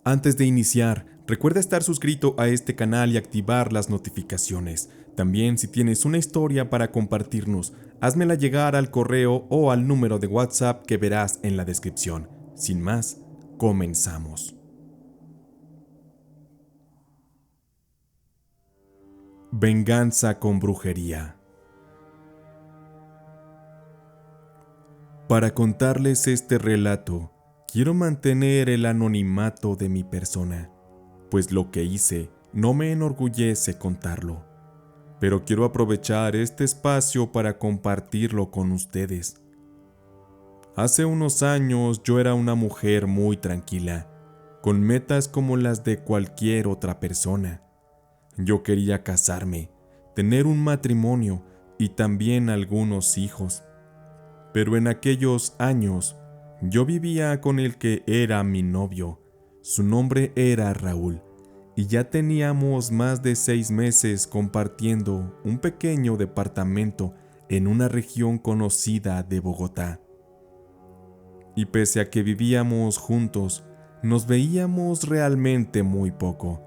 Antes de iniciar, recuerda estar suscrito a este canal y activar las notificaciones. También, si tienes una historia para compartirnos, házmela llegar al correo o al número de WhatsApp que verás en la descripción. Sin más, comenzamos. Venganza con brujería. Para contarles este relato, quiero mantener el anonimato de mi persona, pues lo que hice no me enorgullece contarlo, pero quiero aprovechar este espacio para compartirlo con ustedes. Hace unos años yo era una mujer muy tranquila, con metas como las de cualquier otra persona. Yo quería casarme, tener un matrimonio y también algunos hijos. Pero en aquellos años, yo vivía con el que era mi novio. Su nombre era Raúl, y ya teníamos más de 6 meses compartiendo un pequeño departamento en una región conocida de Bogotá. Y pese a que vivíamos juntos, nos veíamos realmente muy poco,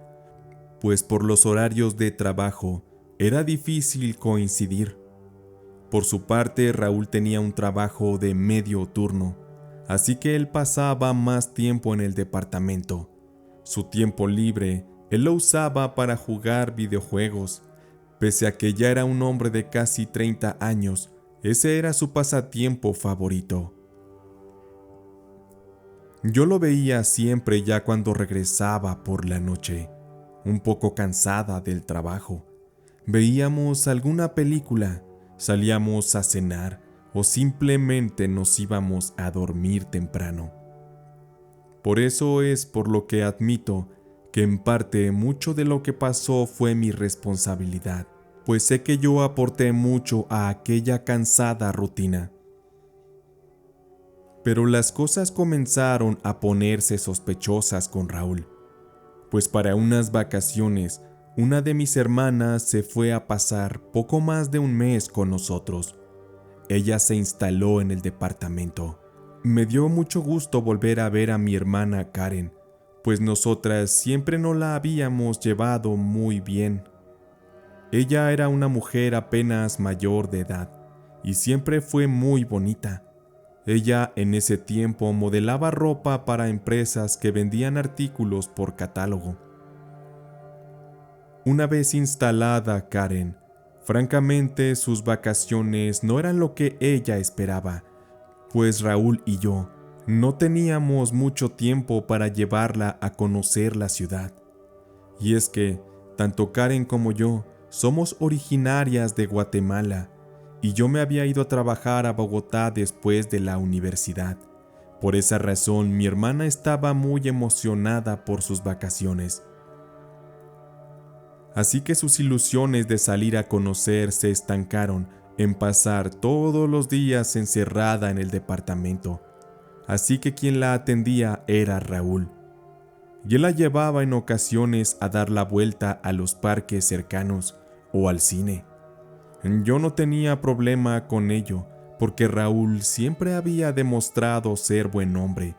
pues por los horarios de trabajo era difícil coincidir. Por su parte, Raúl tenía un trabajo de medio turno, así que él pasaba más tiempo en el departamento. Su tiempo libre, él lo usaba para jugar videojuegos. Pese a que ya era un hombre de casi 30 años, ese era su pasatiempo favorito. Yo lo veía siempre ya cuando regresaba por la noche, un poco cansada del trabajo. Veíamos alguna película, salíamos a cenar o simplemente nos íbamos a dormir temprano. Por eso es por lo que admito que en parte mucho de lo que pasó fue mi responsabilidad, pues sé que yo aporté mucho a aquella cansada rutina. Pero las cosas comenzaron a ponerse sospechosas con Raúl, pues para unas vacaciones, una de mis hermanas se fue a pasar poco más de un mes con nosotros. Ella se instaló en el departamento. Me dio mucho gusto volver a ver a mi hermana Karen, pues nosotras siempre nos la habíamos llevado muy bien. Ella era una mujer apenas mayor de edad y siempre fue muy bonita. Ella en ese tiempo modelaba ropa para empresas que vendían artículos por catálogo. Una vez instalada Karen, francamente sus vacaciones no eran lo que ella esperaba, pues Raúl y yo no teníamos mucho tiempo para llevarla a conocer la ciudad. Y es que, tanto Karen como yo somos originarias de Guatemala, y yo me había ido a trabajar a Bogotá después de la universidad. Por esa razón, mi hermana estaba muy emocionada por sus vacaciones. Así que sus ilusiones de salir a conocer se estancaron en pasar todos los días encerrada en el departamento. Así que quien la atendía era Raúl. Y él la llevaba en ocasiones a dar la vuelta a los parques cercanos o al cine. Yo no tenía problema con ello, porque Raúl siempre había demostrado ser buen hombre,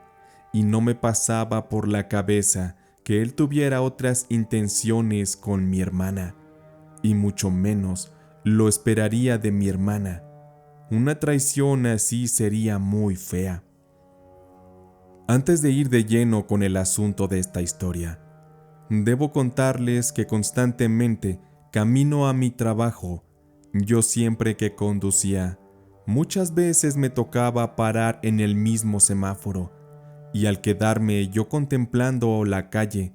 y no me pasaba por la cabeza que él tuviera otras intenciones con mi hermana, y mucho menos lo esperaría de mi hermana. Una traición así sería muy fea. Antes de ir de lleno con el asunto de esta historia, debo contarles que constantemente, camino a mi trabajo, yo siempre que conducía, muchas veces me tocaba parar en el mismo semáforo, y al quedarme yo contemplando la calle,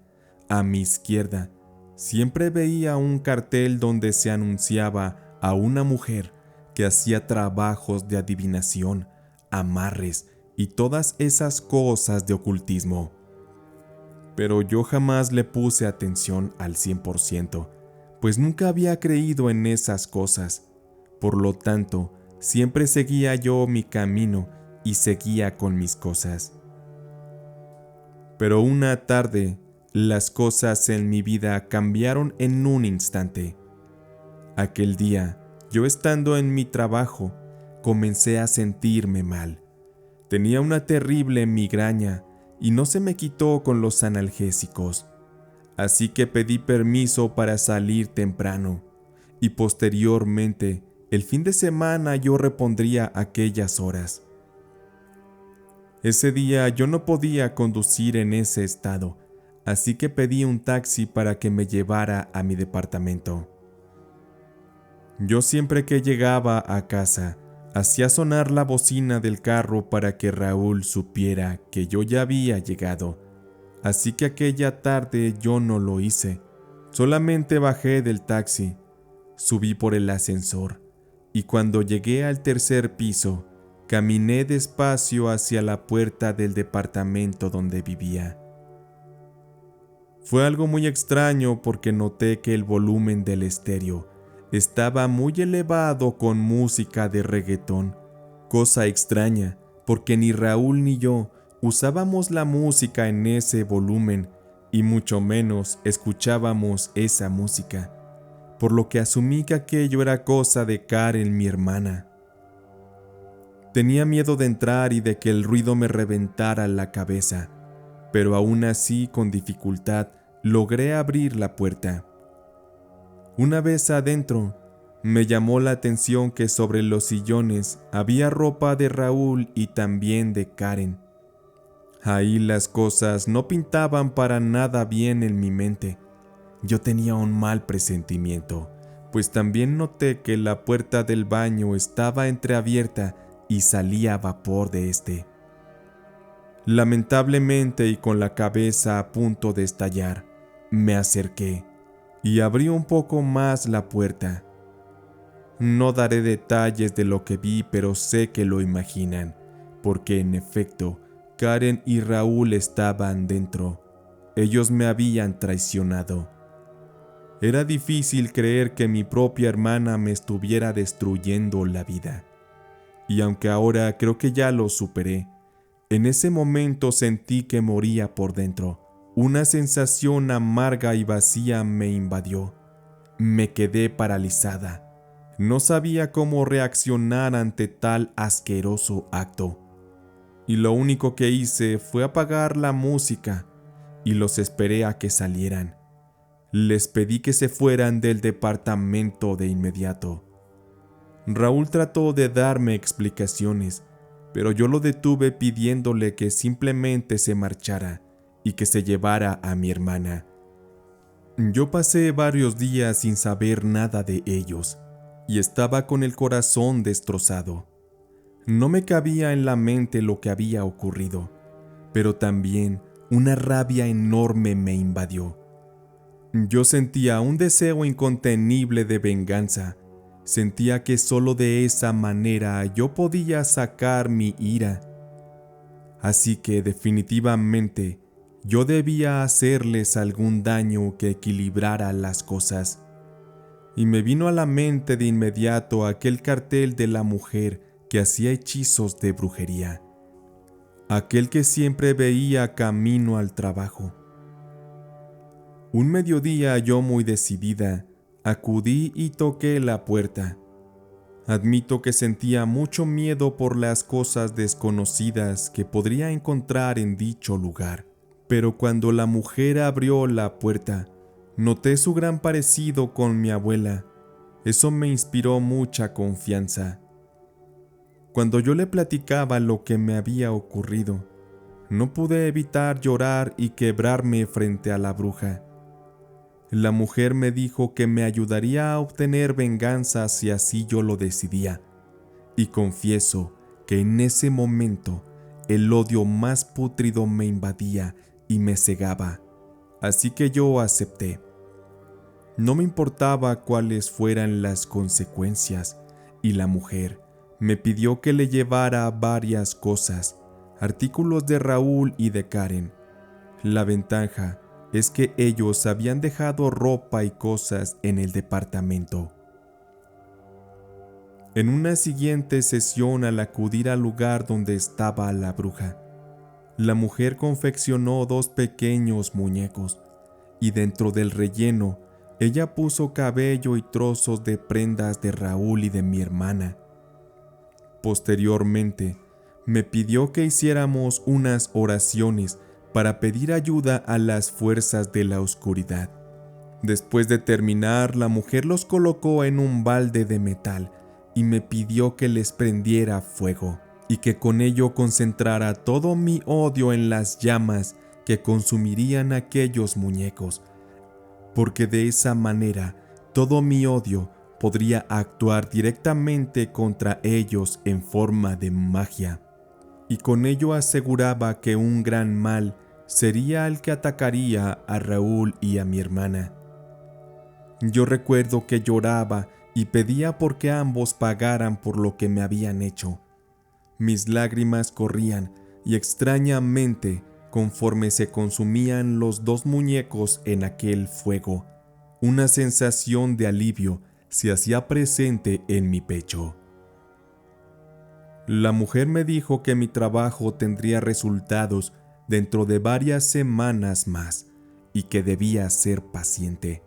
a mi izquierda, siempre veía un cartel donde se anunciaba a una mujer que hacía trabajos de adivinación, amarres y todas esas cosas de ocultismo. Pero yo jamás le puse atención al 100%, pues nunca había creído en esas cosas. Por lo tanto, siempre seguía yo mi camino y seguía con mis cosas. Pero una tarde, las cosas en mi vida cambiaron en un instante. Aquel día, yo estando en mi trabajo, comencé a sentirme mal. Tenía una terrible migraña y no se me quitó con los analgésicos. Así que pedí permiso para salir temprano, y posteriormente, el fin de semana yo repondría aquellas horas. Ese día yo no podía conducir en ese estado, así que pedí un taxi para que me llevara a mi departamento. Yo siempre que llegaba a casa, hacía sonar la bocina del carro para que Raúl supiera que yo ya había llegado. Así que aquella tarde yo no lo hice. Solamente bajé del taxi, subí por el ascensor y cuando llegué al tercer piso, caminé despacio hacia la puerta del departamento donde vivía. Fue algo muy extraño porque noté que el volumen del estéreo estaba muy elevado con música de reggaetón, cosa extraña porque ni Raúl ni yo usábamos la música en ese volumen y mucho menos escuchábamos esa música, por lo que asumí que aquello era cosa de Karen, mi hermana. Tenía miedo de entrar y de que el ruido me reventara la cabeza, pero aún así con dificultad logré abrir la puerta. Una vez adentro, me llamó la atención que sobre los sillones había ropa de Raúl y también de Karen. Ahí las cosas no pintaban para nada bien en mi mente. Yo tenía un mal presentimiento, pues también noté que la puerta del baño estaba entreabierta y salía vapor de este. Lamentablemente y con la cabeza a punto de estallar, me acerqué y abrí un poco más la puerta. No daré detalles de lo que vi, pero sé que lo imaginan, porque en efecto, Karen y Raúl estaban dentro. Ellos me habían traicionado. Era difícil creer que mi propia hermana me estuviera destruyendo la vida. Y aunque ahora creo que ya lo superé, en ese momento sentí que moría por dentro. Una sensación amarga y vacía me invadió. Me quedé paralizada. No sabía cómo reaccionar ante tal asqueroso acto. Y lo único que hice fue apagar la música y los esperé a que salieran. Les pedí que se fueran del departamento de inmediato. Raúl trató de darme explicaciones, pero yo lo detuve pidiéndole que simplemente se marchara y que se llevara a mi hermana. Yo pasé varios días sin saber nada de ellos y estaba con el corazón destrozado. No me cabía en la mente lo que había ocurrido, pero también una rabia enorme me invadió. Yo sentía un deseo incontenible de venganza. Sentía que solo de esa manera yo podía sacar mi ira. Así que definitivamente yo debía hacerles algún daño que equilibrara las cosas. Y me vino a la mente de inmediato aquel cartel de la mujer que hacía hechizos de brujería. Aquel que siempre veía camino al trabajo. Un mediodía yo muy decidida, acudí y toqué la puerta. Admito que sentía mucho miedo por las cosas desconocidas que podría encontrar en dicho lugar, pero cuando la mujer abrió la puerta, noté su gran parecido con mi abuela. Eso me inspiró mucha confianza. Cuando yo le platicaba lo que me había ocurrido, no pude evitar llorar y quebrarme frente a la bruja. La mujer me dijo que me ayudaría a obtener venganza si así yo lo decidía, y confieso que en ese momento el odio más pútrido me invadía y me cegaba, así que yo acepté. No me importaba cuáles fueran las consecuencias, y la mujer me pidió que le llevara varias cosas, artículos de Raúl y de Karen. La ventaja es que ellos habían dejado ropa y cosas en el departamento. En una siguiente sesión, al acudir al lugar donde estaba la bruja, la mujer confeccionó 2 pequeños muñecos y dentro del relleno ella puso cabello y trozos de prendas de Raúl y de mi hermana. Posteriormente, me pidió que hiciéramos unas oraciones para pedir ayuda a las fuerzas de la oscuridad. Después de terminar, la mujer los colocó en un balde de metal y me pidió que les prendiera fuego y que con ello concentrara todo mi odio en las llamas que consumirían aquellos muñecos, porque de esa manera todo mi odio podría actuar directamente contra ellos en forma de magia, y con ello aseguraba que un gran mal sería el que atacaría a Raúl y a mi hermana. Yo recuerdo que lloraba y pedía por que ambos pagaran por lo que me habían hecho. Mis lágrimas corrían y extrañamente, conforme se consumían los dos muñecos en aquel fuego, una sensación de alivio se hacía presente en mi pecho. La mujer me dijo que mi trabajo tendría resultados dentro de varias semanas más y que debía ser paciente.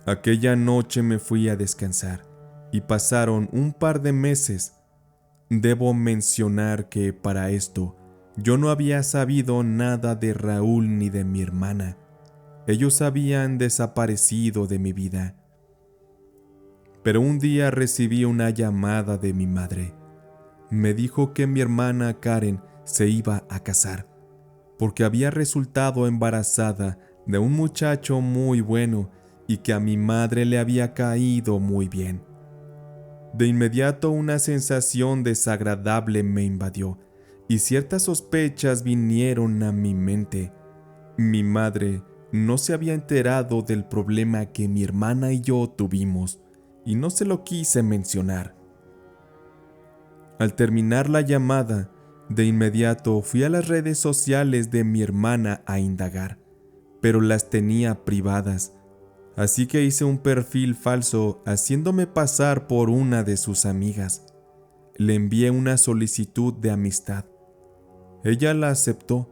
Aquella noche me fui a descansar y pasaron un par de meses. Debo mencionar que para esto yo no había sabido nada de Raúl ni de mi hermana. Ellos habían desaparecido de mi vida. Pero un día recibí una llamada de mi madre. Me dijo que mi hermana Karen se iba a casar, porque había resultado embarazada de un muchacho muy bueno y que a mi madre le había caído muy bien. De inmediato una sensación desagradable me invadió y ciertas sospechas vinieron a mi mente. Mi madre no se había enterado del problema que mi hermana y yo tuvimos y no se lo quise mencionar. Al terminar la llamada, de inmediato fui a las redes sociales de mi hermana a indagar, pero las tenía privadas. Así que hice un perfil falso haciéndome pasar por una de sus amigas. Le envié una solicitud de amistad. Ella la aceptó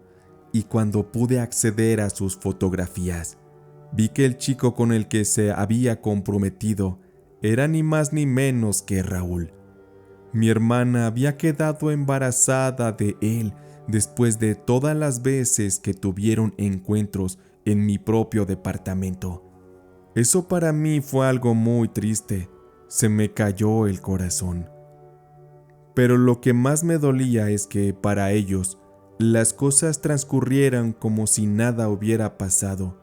y cuando pude acceder a sus fotografías, vi que el chico con el que se había comprometido era ni más ni menos que Raúl. Mi hermana había quedado embarazada de él después de todas las veces que tuvieron encuentros en mi propio departamento. Eso para mí fue algo muy triste. Se me cayó el corazón. Pero lo que más me dolía es que para ellos las cosas transcurrieran como si nada hubiera pasado,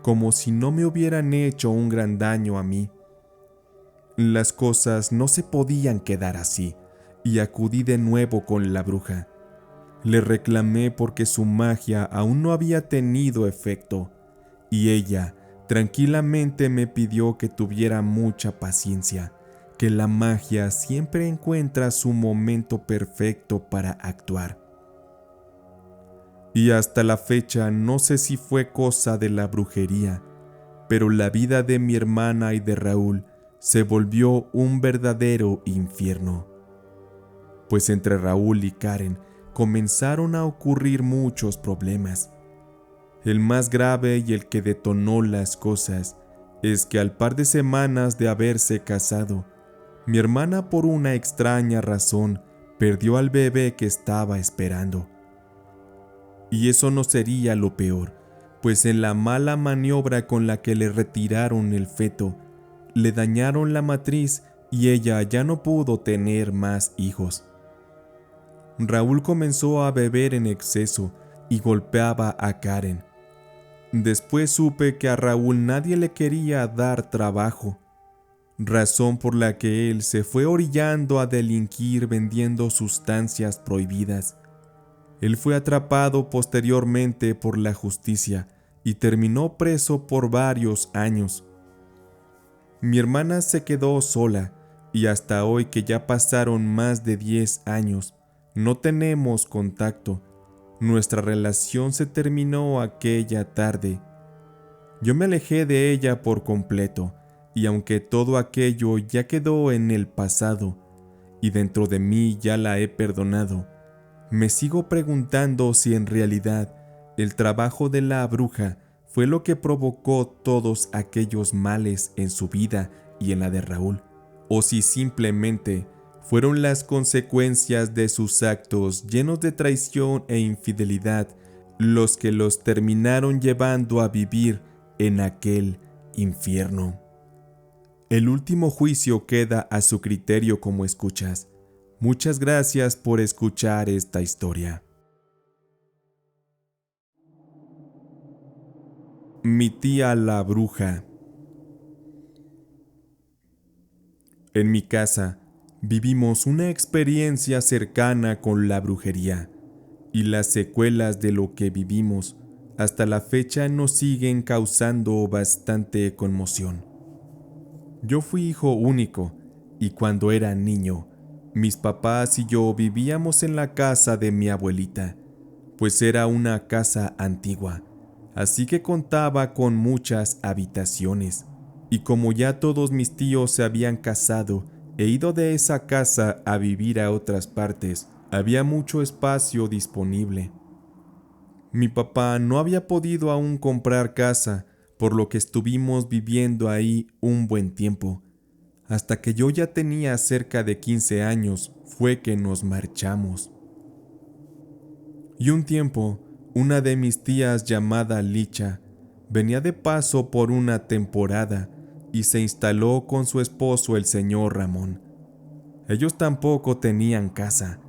como si no me hubieran hecho un gran daño a mí. Las cosas no se podían quedar así y acudí de nuevo con la bruja. Le reclamé porque su magia aún no había tenido efecto y ella tranquilamente me pidió que tuviera mucha paciencia, que la magia siempre encuentra su momento perfecto para actuar. Y hasta la fecha no sé si fue cosa de la brujería, pero la vida de mi hermana y de Raúl se volvió un verdadero infierno. Pues entre Raúl y Karen comenzaron a ocurrir muchos problemas. El más grave y el que detonó las cosas es que al par de semanas de haberse casado, mi hermana por una extraña razón perdió al bebé que estaba esperando. Y eso no sería lo peor, pues en la mala maniobra con la que le retiraron el feto, le dañaron la matriz y ella ya no pudo tener más hijos. Raúl comenzó a beber en exceso y golpeaba a Karen. Después supe que a Raúl nadie le quería dar trabajo, razón por la que él se fue orillando a delinquir vendiendo sustancias prohibidas. Él fue atrapado posteriormente por la justicia y terminó preso por varios años. Mi hermana se quedó sola y hasta hoy que ya pasaron más de 10 años, no tenemos contacto. Nuestra relación se terminó aquella tarde. Yo me alejé de ella por completo, y aunque todo aquello ya quedó en el pasado, y dentro de mí ya la he perdonado, me sigo preguntando si en realidad el trabajo de la bruja fue lo que provocó todos aquellos males en su vida y en la de Raúl, o si simplemente fueron las consecuencias de sus actos llenos de traición e infidelidad los que los terminaron llevando a vivir en aquel infierno. El último juicio queda a su criterio como escuchas. Muchas gracias por escuchar esta historia. Mi tía la bruja. En mi casa vivimos una experiencia cercana con la brujería, y las secuelas de lo que vivimos hasta la fecha nos siguen causando bastante conmoción. Yo fui hijo único, y cuando era niño, mis papás y yo vivíamos en la casa de mi abuelita, pues era una casa antigua, así que contaba con muchas habitaciones. Y como ya todos mis tíos se habían casado e ido de esa casa a vivir a otras partes, había mucho espacio disponible. Mi papá no había podido aún comprar casa, por lo que estuvimos viviendo ahí un buen tiempo. Hasta que yo ya tenía cerca de 15 años fue que nos marchamos. Y un tiempo, una de mis tías llamada Licha venía de paso por una temporada y se instaló con su esposo el señor Ramón. Ellos tampoco tenían casa,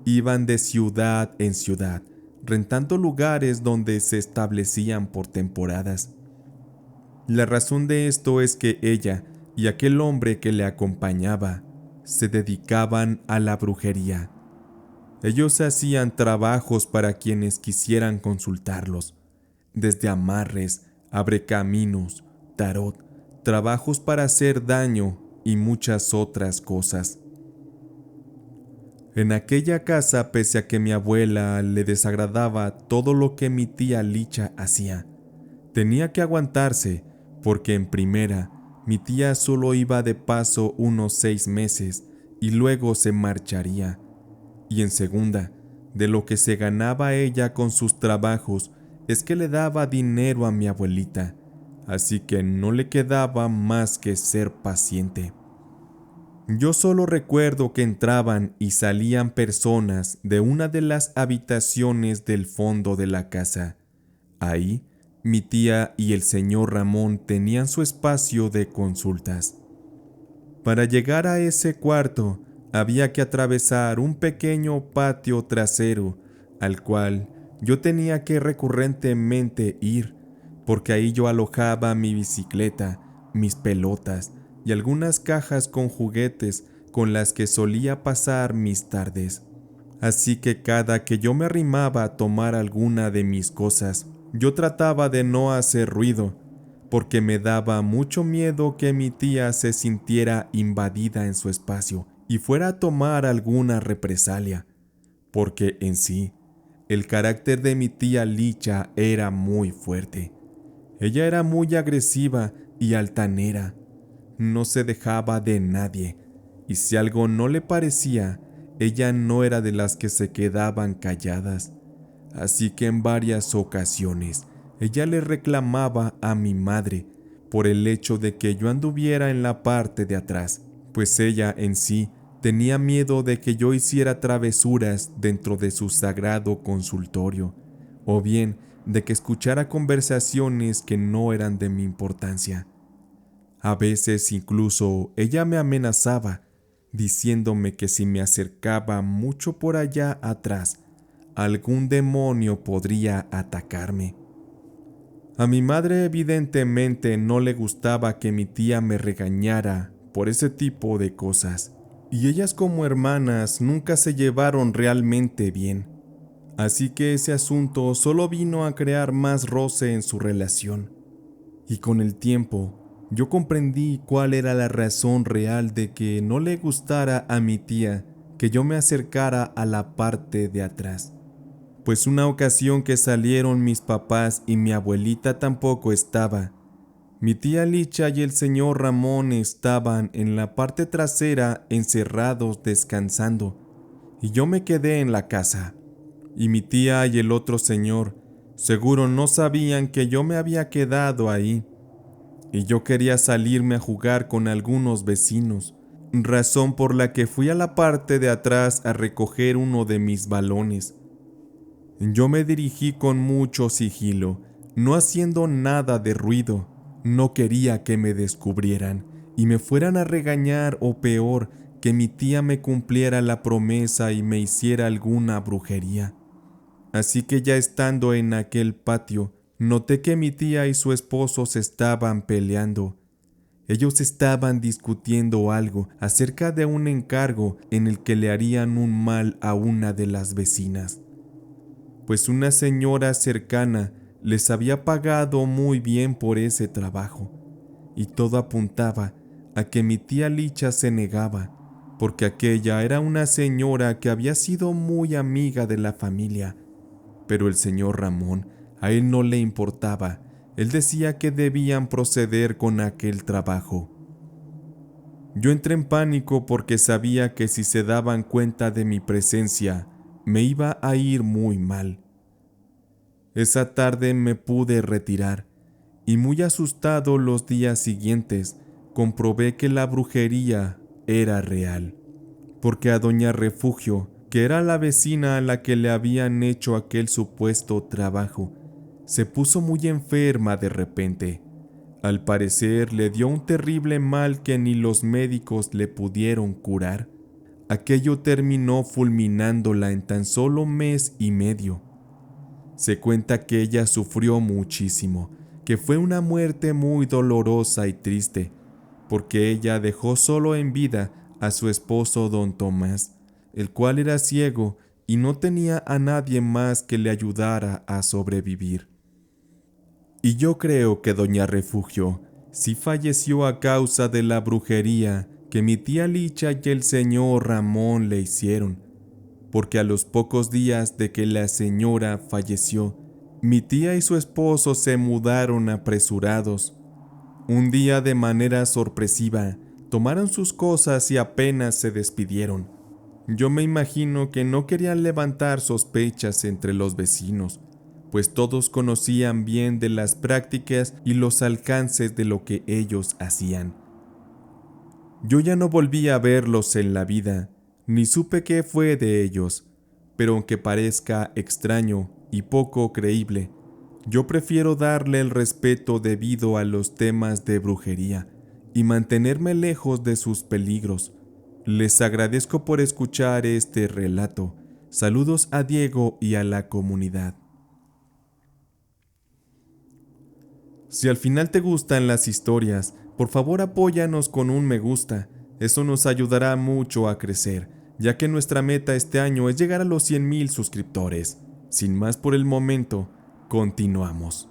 iban de ciudad en ciudad, rentando lugares donde se establecían por temporadas. La razón de esto es que ella y aquel hombre que le acompañaba se dedicaban a la brujería. Ellos hacían trabajos para quienes quisieran consultarlos, desde amarres, abrecaminos, tarot, trabajos para hacer daño y muchas otras cosas. En aquella casa, pese a que mi abuela le desagradaba todo lo que mi tía Licha hacía, tenía que aguantarse porque en primera, mi tía solo iba de paso unos 6 meses y luego se marcharía. Y en segunda, de lo que se ganaba ella con sus trabajos es que le daba dinero a mi abuelita, así que no le quedaba más que ser paciente. Yo solo recuerdo que entraban y salían personas de una de las habitaciones del fondo de la casa. Ahí, mi tía y el señor Ramón tenían su espacio de consultas. Para llegar a ese cuarto, había que atravesar un pequeño patio trasero, al cual yo tenía que recurrentemente ir, porque ahí yo alojaba mi bicicleta, mis pelotas y algunas cajas con juguetes con las que solía pasar mis tardes. Así que cada que yo me arrimaba a tomar alguna de mis cosas, yo trataba de no hacer ruido, porque me daba mucho miedo que mi tía se sintiera invadida en su espacio y fuera a tomar alguna represalia, porque en sí, el carácter de mi tía Licha era muy fuerte. Ella era muy agresiva y altanera, no se dejaba de nadie, y si algo no le parecía, ella no era de las que se quedaban calladas. Así que en varias ocasiones, ella le reclamaba a mi madre por el hecho de que yo anduviera en la parte de atrás, pues ella en sí tenía miedo de que yo hiciera travesuras dentro de su sagrado consultorio, o bien de que escuchara conversaciones que no eran de mi importancia. A veces incluso ella me amenazaba, diciéndome que si me acercaba mucho por allá atrás, algún demonio podría atacarme. A mi madre evidentemente no le gustaba que mi tía me regañara por ese tipo de cosas, y ellas como hermanas nunca se llevaron realmente bien, así que ese asunto solo vino a crear más roce en su relación. Y con el tiempo, yo comprendí cuál era la razón real de que no le gustara a mi tía que yo me acercara a la parte de atrás. Pues una ocasión que salieron mis papás y mi abuelita tampoco estaba. Mi tía Licha y el señor Ramón estaban en la parte trasera encerrados descansando, y yo me quedé en la casa. Y mi tía y el otro señor seguro no sabían que yo me había quedado ahí, y yo quería salirme a jugar con algunos vecinos, razón por la que fui a la parte de atrás a recoger uno de mis balones. Yo me dirigí con mucho sigilo, no haciendo nada de ruido. No quería que me descubrieran y me fueran a regañar o peor, que mi tía me cumpliera la promesa y me hiciera alguna brujería. Así que ya estando en aquel patio, noté que mi tía y su esposo se estaban peleando. Ellos estaban discutiendo algo acerca de un encargo en el que le harían un mal a una de las vecinas, pues una señora cercana les había pagado muy bien por ese trabajo, y todo apuntaba a que mi tía Licha se negaba, porque aquella era una señora que había sido muy amiga de la familia. Pero el señor Ramón, a él no le importaba. Él decía que debían proceder con aquel trabajo. Yo entré en pánico porque sabía que si se daban cuenta de mi presencia, me iba a ir muy mal. Esa tarde me pude retirar, y muy asustado los días siguientes, comprobé que la brujería era real, porque a doña Refugio, que era la vecina a la que le habían hecho aquel supuesto trabajo, se puso muy enferma de repente. Al parecer le dio un terrible mal que ni los médicos le pudieron curar. Aquello terminó fulminándola en tan solo mes y medio. Se cuenta que ella sufrió muchísimo, que fue una muerte muy dolorosa y triste, porque ella dejó solo en vida a su esposo don Tomás, el cual era ciego y no tenía a nadie más que le ayudara a sobrevivir. Y yo creo que doña Refugio sí falleció a causa de la brujería que mi tía Licha y el señor Ramón le hicieron, porque a los pocos días de que la señora falleció, mi tía y su esposo se mudaron apresurados. Un día, de manera sorpresiva, tomaron sus cosas y apenas se despidieron. Yo me imagino que no querían levantar sospechas entre los vecinos, pues todos conocían bien de las prácticas y los alcances de lo que ellos hacían. Yo ya no volví a verlos en la vida, ni supe qué fue de ellos, pero aunque parezca extraño y poco creíble, yo prefiero darle el respeto debido a los temas de brujería y mantenerme lejos de sus peligros. Les agradezco por escuchar este relato. Saludos a Diego y a la comunidad. Si al final te gustan las historias, por favor apóyanos con un me gusta. Eso nos ayudará mucho a crecer, ya que nuestra meta este año es llegar a los 100,000 suscriptores. Sin más por el momento, continuamos.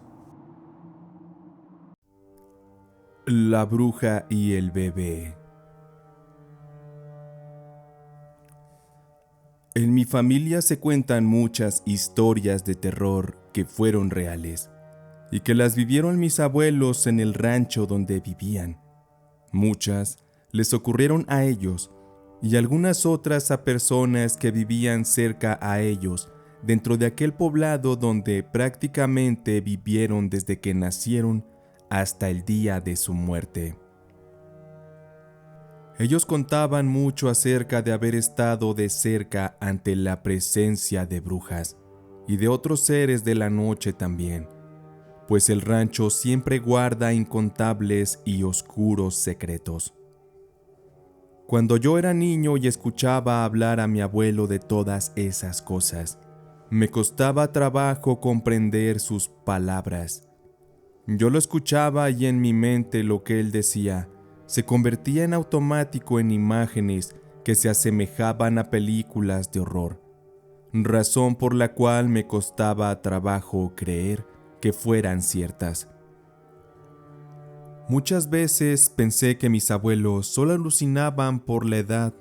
La bruja y el bebé. En mi familia se cuentan muchas historias de terror que fueron reales y que las vivieron mis abuelos en el rancho donde vivían. Muchas les ocurrieron a ellos y algunas otras a personas que vivían cerca a ellos dentro de aquel poblado donde prácticamente vivieron desde que nacieron hasta el día de su muerte. Ellos contaban mucho acerca de haber estado de cerca ante la presencia de brujas y de otros seres de la noche también, pues el rancho siempre guarda incontables y oscuros secretos. Cuando yo era niño y escuchaba hablar a mi abuelo de todas esas cosas, me costaba trabajo comprender sus palabras. Yo lo escuchaba y en mi mente lo que él decía se convertía en automático en imágenes que se asemejaban a películas de horror, razón por la cual me costaba trabajo creer que fueran ciertas. Muchas veces pensé que mis abuelos solo alucinaban por la edad,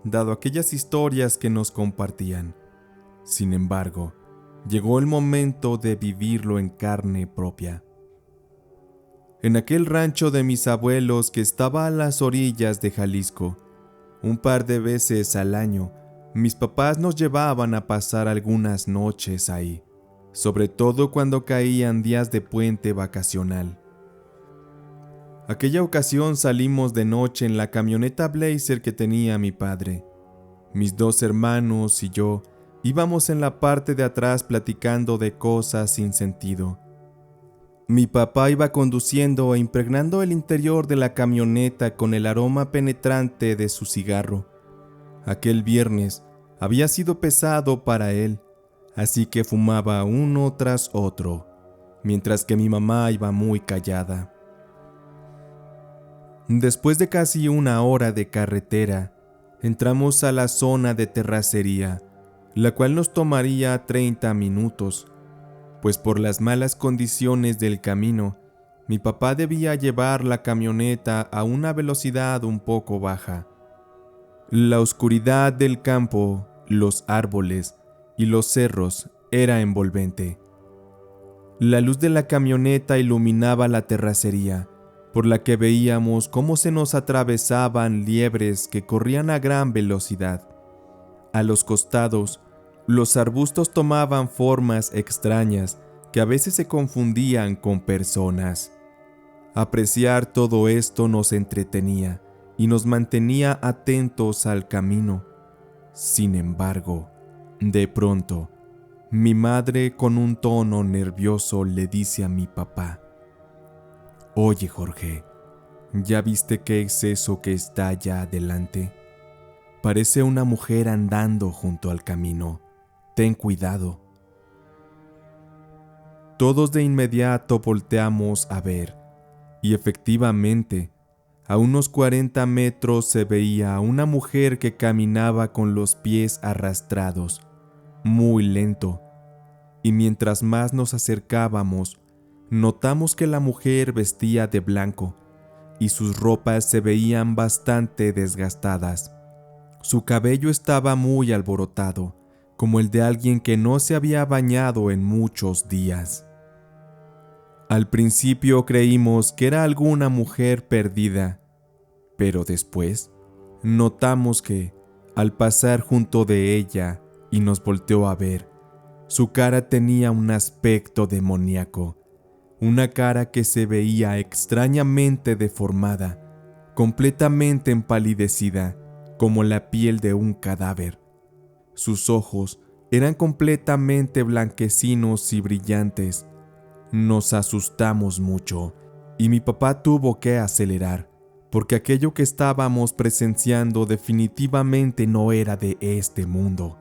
dado aquellas historias que nos compartían. Sin embargo, llegó el momento de vivirlo en carne propia. En aquel rancho de mis abuelos que estaba a las orillas de Jalisco, un par de veces al año, mis papás nos llevaban a pasar algunas noches ahí, sobre todo cuando caían días de puente vacacional. Aquella ocasión salimos de noche en la camioneta Blazer que tenía mi padre. Mis dos hermanos y yo Íbamos en la parte de atrás platicando de cosas sin sentido. Mi papá iba conduciendo e impregnando el interior de la camioneta con el aroma penetrante de su cigarro. Aquel viernes había sido pesado para él, así que fumaba uno tras otro, mientras que mi mamá iba muy callada. Después de casi una hora de carretera, entramos a la zona de terracería, la cual nos tomaría 30 minutos, pues por las malas condiciones del camino, mi papá debía llevar la camioneta a una velocidad un poco baja. La oscuridad del campo, los árboles y los cerros era envolvente. La luz de la camioneta iluminaba la terracería, por la que veíamos cómo se nos atravesaban liebres que corrían a gran velocidad. A los costados, los arbustos tomaban formas extrañas que a veces se confundían con personas. Apreciar todo esto nos entretenía y nos mantenía atentos al camino. Sin embargo, de pronto, mi madre con un tono nervioso le dice a mi papá: «Oye, Jorge, ¿ya viste qué es eso que está allá adelante? Parece una mujer andando junto al camino. Ten cuidado». Todos de inmediato volteamos a ver, y efectivamente, a unos 40 metros se veía a una mujer que caminaba con los pies arrastrados, muy lento, y mientras más nos acercábamos, notamos que la mujer vestía de blanco y sus ropas se veían bastante desgastadas. Su cabello estaba muy alborotado, como el de alguien que no se había bañado en muchos días. Al principio creímos que era alguna mujer perdida, pero después notamos que, al pasar junto de ella y nos volteó a ver, su cara tenía un aspecto demoníaco. Una cara que se veía extrañamente deformada, completamente empalidecida, como la piel de un cadáver. Sus ojos eran completamente blanquecinos y brillantes. Nos asustamos mucho y mi papá tuvo que acelerar, porque aquello que estábamos presenciando definitivamente no era de este mundo.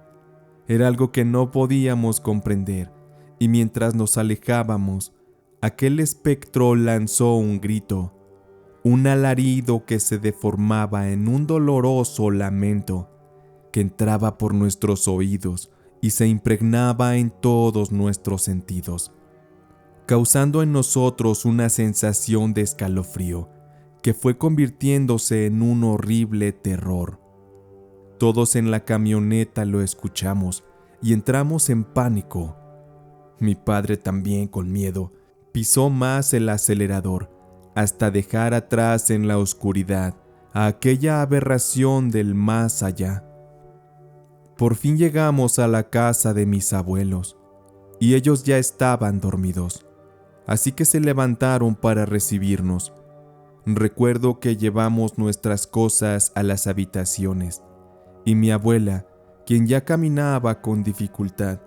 Era algo que no podíamos comprender, y mientras nos alejábamos, aquel espectro lanzó un grito, un alarido que se deformaba en un doloroso lamento, que entraba por nuestros oídos y se impregnaba en todos nuestros sentidos, causando en nosotros una sensación de escalofrío, que fue convirtiéndose en un horrible terror. Todos en la camioneta lo escuchamos y entramos en pánico. Mi padre también, con miedo, pisó más el acelerador hasta dejar atrás en la oscuridad a aquella aberración del más allá. Por fin llegamos a la casa de mis abuelos y ellos ya estaban dormidos, así que se levantaron para recibirnos. Recuerdo que llevamos nuestras cosas a las habitaciones y mi abuela, quien ya caminaba con dificultad,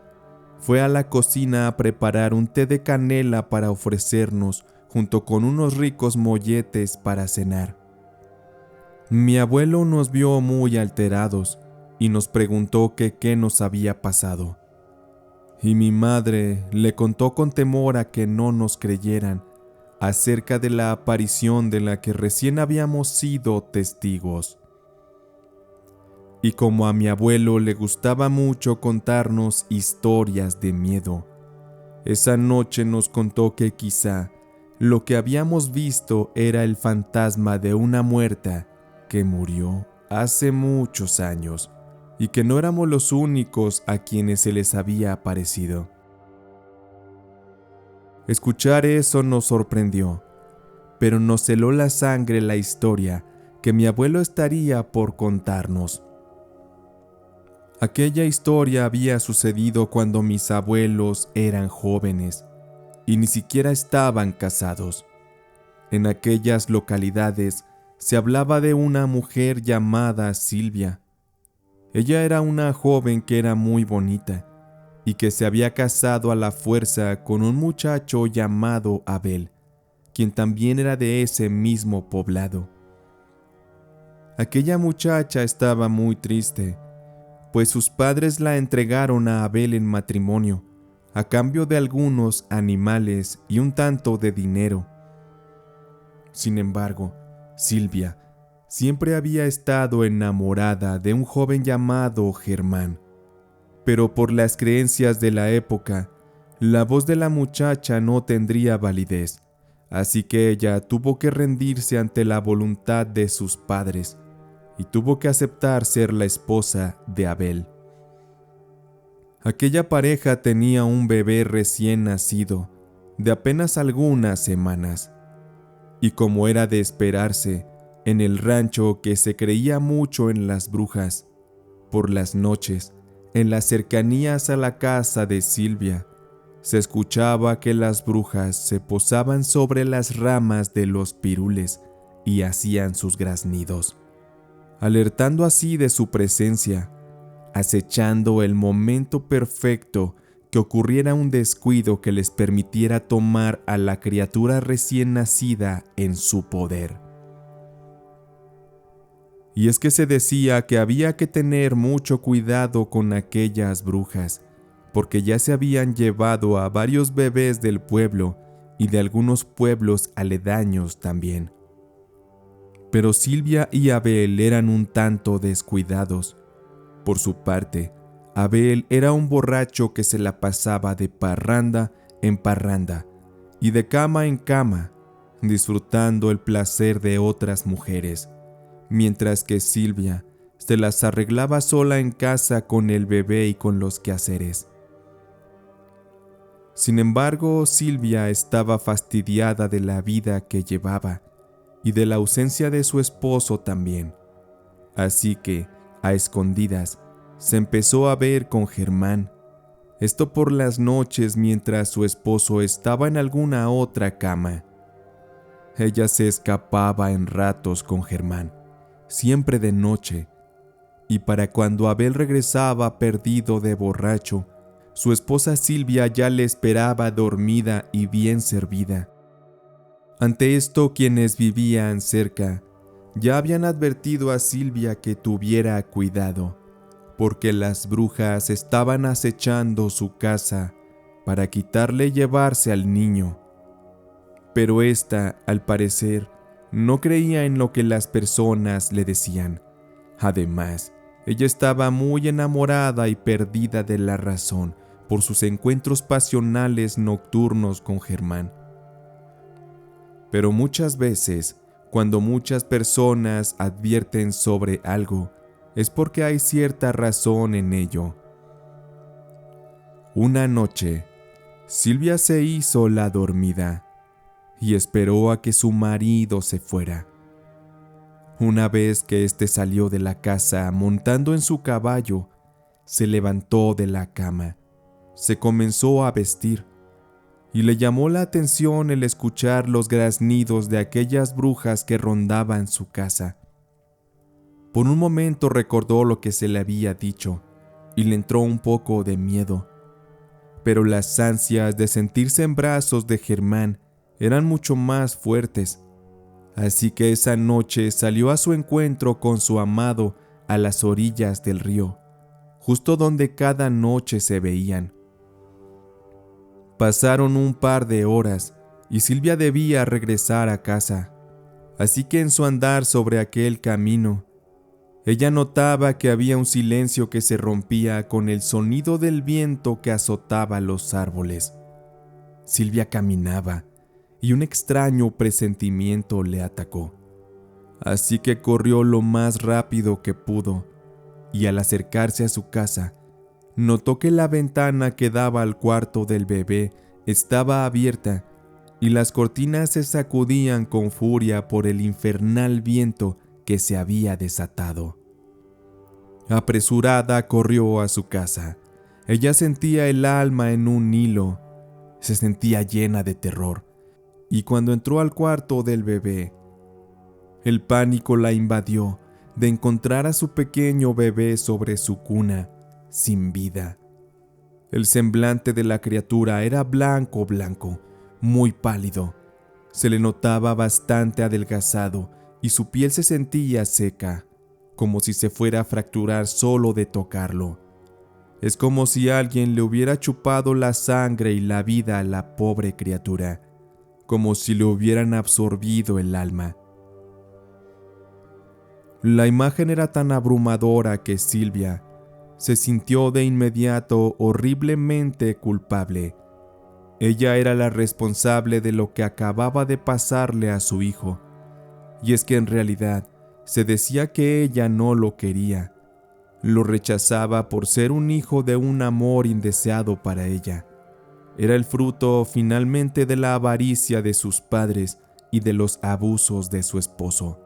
fue a la cocina a preparar un té de canela para ofrecernos junto con unos ricos molletes para cenar. Mi abuelo nos vio muy alterados y nos preguntó que qué nos había pasado. Y mi madre le contó con temor a que no nos creyeran acerca de la aparición de la que recién habíamos sido testigos. Y como a mi abuelo le gustaba mucho contarnos historias de miedo, esa noche nos contó que quizá lo que habíamos visto era el fantasma de una muerta que murió hace muchos años y que no éramos los únicos a quienes se les había aparecido. Escuchar eso nos sorprendió, pero nos heló la sangre la historia que mi abuelo estaría por contarnos. Aquella historia había sucedido cuando mis abuelos eran jóvenes y ni siquiera estaban casados. En aquellas localidades se hablaba de una mujer llamada Silvia. Ella era una joven que era muy bonita y que se había casado a la fuerza con un muchacho llamado Abel, quien también era de ese mismo poblado. Aquella muchacha estaba muy triste, pues sus padres la entregaron a Abel en matrimonio, a cambio de algunos animales y un tanto de dinero. Sin embargo, Silvia siempre había estado enamorada de un joven llamado Germán, pero por las creencias de la época, la voz de la muchacha no tendría validez, así que ella tuvo que rendirse ante la voluntad de sus padres y tuvo que aceptar ser la esposa de Abel. Aquella pareja tenía un bebé recién nacido, de apenas algunas semanas, y como era de esperarse, en el rancho que se creía mucho en las brujas, por las noches, en las cercanías a la casa de Silvia, se escuchaba que las brujas se posaban sobre las ramas de los pirules y hacían sus graznidos, alertando así de su presencia, acechando el momento perfecto que ocurriera un descuido que les permitiera tomar a la criatura recién nacida en su poder. Y es que se decía que había que tener mucho cuidado con aquellas brujas, porque ya se habían llevado a varios bebés del pueblo y de algunos pueblos aledaños también. Pero Silvia y Abel eran un tanto descuidados. Por su parte, Abel era un borracho que se la pasaba de parranda en parranda y de cama en cama, disfrutando el placer de otras mujeres, mientras que Silvia se las arreglaba sola en casa con el bebé y con los quehaceres. Sin embargo, Silvia estaba fastidiada de la vida que llevaba y de la ausencia de su esposo también, así que, a escondidas, se empezó a ver con Germán, esto por las noches mientras su esposo estaba en alguna otra cama. Ella se escapaba en ratos con Germán, siempre de noche, y para cuando Abel regresaba perdido de borracho, su esposa Silvia ya le esperaba dormida y bien servida. Ante esto, quienes vivían cerca ya habían advertido a Silvia que tuviera cuidado, porque las brujas estaban acechando su casa para quitarle y llevarse al niño. Pero ésta, al parecer, no creía en lo que las personas le decían. Además, ella estaba muy enamorada y perdida de la razón por sus encuentros pasionales nocturnos con Germán. Pero muchas veces, cuando muchas personas advierten sobre algo, es porque hay cierta razón en ello. Una noche, Silvia se hizo la dormida y esperó a que su marido se fuera. Una vez que éste salió de la casa montando en su caballo, se levantó de la cama, se comenzó a vestir, y le llamó la atención el escuchar los graznidos de aquellas brujas que rondaban su casa. Por un momento recordó lo que se le había dicho y le entró un poco de miedo, pero las ansias de sentirse en brazos de Germán eran mucho más fuertes, así que esa noche salió a su encuentro con su amado a las orillas del río, justo donde cada noche se veían. Pasaron un par de horas y Silvia debía regresar a casa, así que en su andar sobre aquel camino, ella notaba que había un silencio que se rompía con el sonido del viento que azotaba los árboles. Silvia caminaba y un extraño presentimiento le atacó, así que corrió lo más rápido que pudo y al acercarse a su casa, notó que la ventana que daba al cuarto del bebé estaba abierta y las cortinas se sacudían con furia por el infernal viento que se había desatado. Apresurada corrió a su casa. Ella sentía el alma en un hilo, se sentía llena de terror, y cuando entró al cuarto del bebé, el pánico la invadió, de encontrar a su pequeño bebé sobre su cuna, sin vida. El semblante de la criatura era blanco, muy pálido. Se le notaba bastante adelgazado y su piel se sentía seca, como si se fuera a fracturar solo de tocarlo. Es como si alguien le hubiera chupado la sangre y la vida a la pobre criatura, como si le hubieran absorbido el alma. La imagen era tan abrumadora que Silvia se sintió de inmediato horriblemente culpable. Ella era la responsable de lo que acababa de pasarle a su hijo, y es que en realidad se decía que ella no lo quería. Lo rechazaba por ser un hijo de un amor indeseado para ella. Era el fruto finalmente de la avaricia de sus padres y de los abusos de su esposo.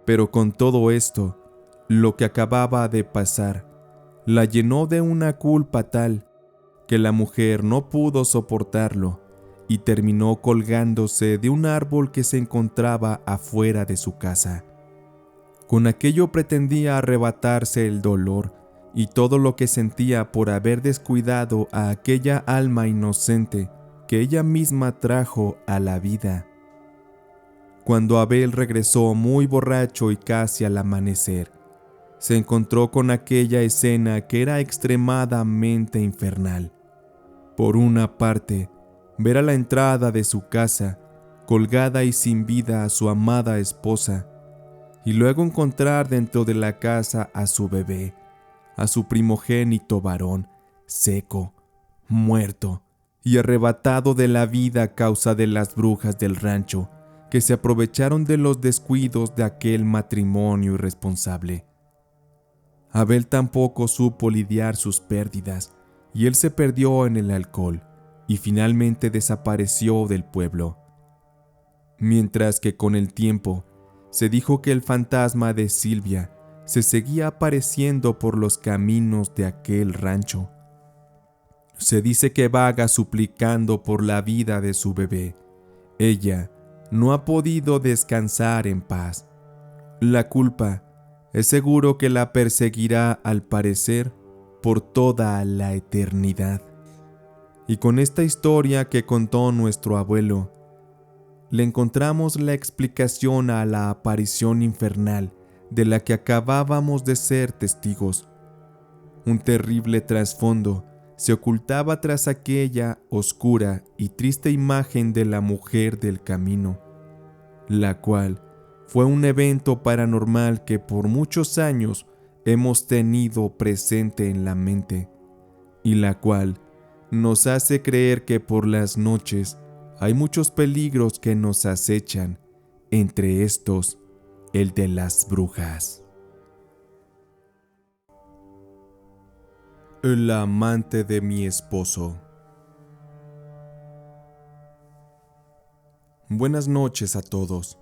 Pero con todo esto, lo que acababa de pasar la llenó de una culpa tal que la mujer no pudo soportarlo y terminó colgándose de un árbol que se encontraba afuera de su casa. Con aquello pretendía arrebatarse el dolor y todo lo que sentía por haber descuidado a aquella alma inocente que ella misma trajo a la vida. Cuando Abel regresó muy borracho y casi al amanecer, se encontró con aquella escena que era extremadamente infernal. Por una parte, ver a la entrada de su casa, colgada y sin vida a su amada esposa, y luego encontrar dentro de la casa a su bebé, a su primogénito varón, seco, muerto y arrebatado de la vida a causa de las brujas del rancho, que se aprovecharon de los descuidos de aquel matrimonio irresponsable. Abel tampoco supo lidiar sus pérdidas, y él se perdió en el alcohol, y finalmente desapareció del pueblo. Mientras que con el tiempo, se dijo que el fantasma de Silvia se seguía apareciendo por los caminos de aquel rancho. Se dice que vaga suplicando por la vida de su bebé. Ella no ha podido descansar en paz. La culpa es seguro que la perseguirá al parecer por toda la eternidad. Y con esta historia que contó nuestro abuelo, le encontramos la explicación a la aparición infernal de la que acabábamos de ser testigos. Un terrible trasfondo se ocultaba tras aquella oscura y triste imagen de la mujer del camino, la cual fue un evento paranormal que por muchos años hemos tenido presente en la mente, y la cual nos hace creer que por las noches hay muchos peligros que nos acechan, entre estos, el de las brujas. El amante de mi esposo. Buenas noches a todos.